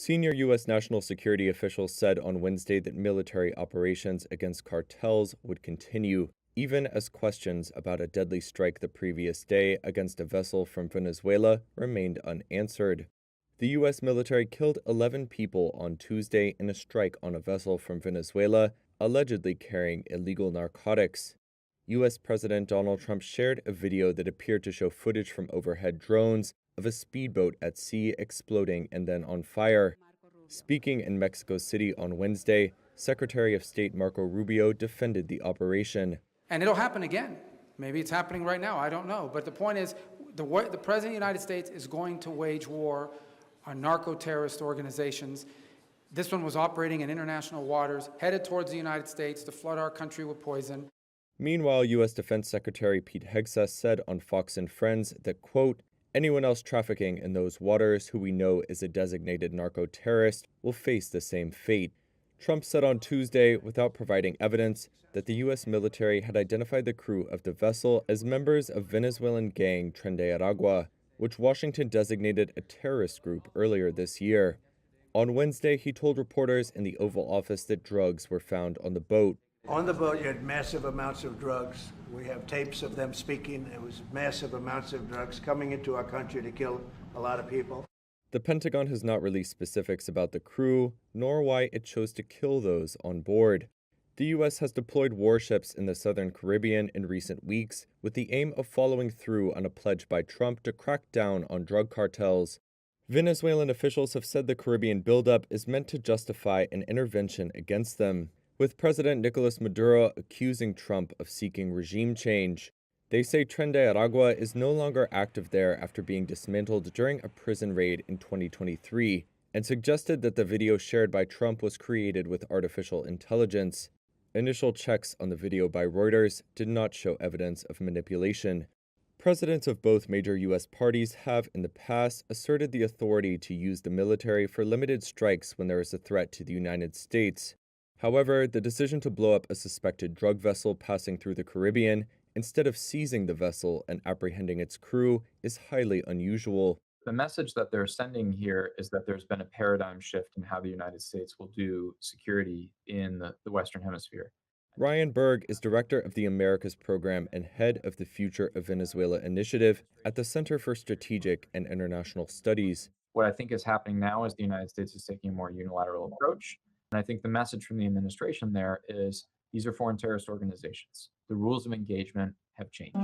Senior U.S. national security officials said on Wednesday that military operations against cartels would continue, even as questions about a deadly strike the previous day against a vessel from Venezuela remained unanswered. The U.S. military killed 11 people on Tuesday in a strike on a vessel from Venezuela, allegedly carrying illegal narcotics. U.S. President Donald Trump shared a video that appeared to show footage from overhead drones of a speedboat at sea exploding and then on fire. Speaking in Mexico City on Wednesday, Secretary of State Marco Rubio defended the operation. And it'll happen again. Maybe it's happening right now, I don't know. But the point is, the President of the United States is going to wage war on narco-terrorist organizations. This one was operating in international waters, headed towards the United States to flood our country with poison. Meanwhile, U.S. Defense Secretary Pete Hegseth said on Fox and Friends that, quote, anyone else trafficking in those waters who we know is a designated narco-terrorist will face the same fate. Trump said on Tuesday, without providing evidence, that the U.S. military had identified the crew of the vessel as members of Venezuelan gang Tren de Aragua, which Washington designated a terrorist group earlier this year. On Wednesday, he told reporters in the Oval Office that drugs were found on the boat. On the boat, you had massive amounts of drugs. We have tapes of them speaking. It was massive amounts of drugs coming into our country to kill a lot of people. The Pentagon has not released specifics about the crew, nor why it chose to kill those on board. The U.S. has deployed warships in the southern Caribbean in recent weeks with the aim of following through on a pledge by Trump to crack down on drug cartels. Venezuelan officials have said the Caribbean buildup is meant to justify an intervention against them, with President Nicolas Maduro accusing Trump of seeking regime change. They say Tren de Aragua is no longer active there after being dismantled during a prison raid in 2023, and suggested that the video shared by Trump was created with artificial intelligence. Initial checks on the video by Reuters did not show evidence of manipulation. Presidents of both major U.S. parties have, in the past, asserted the authority to use the military for limited strikes when there is a threat to the United States. However, the decision to blow up a suspected drug vessel passing through the Caribbean, instead of seizing the vessel and apprehending its crew, is highly unusual. The message that they're sending here is that there's been a paradigm shift in how the United States will do security in the Western Hemisphere. Ryan Berg is director of the Americas Program and head of the Future of Venezuela initiative at the Center for Strategic and International Studies. What I think is happening now is the United States is taking a more unilateral approach. And I think the message from the administration there is these are foreign terrorist organizations. The rules of engagement have changed.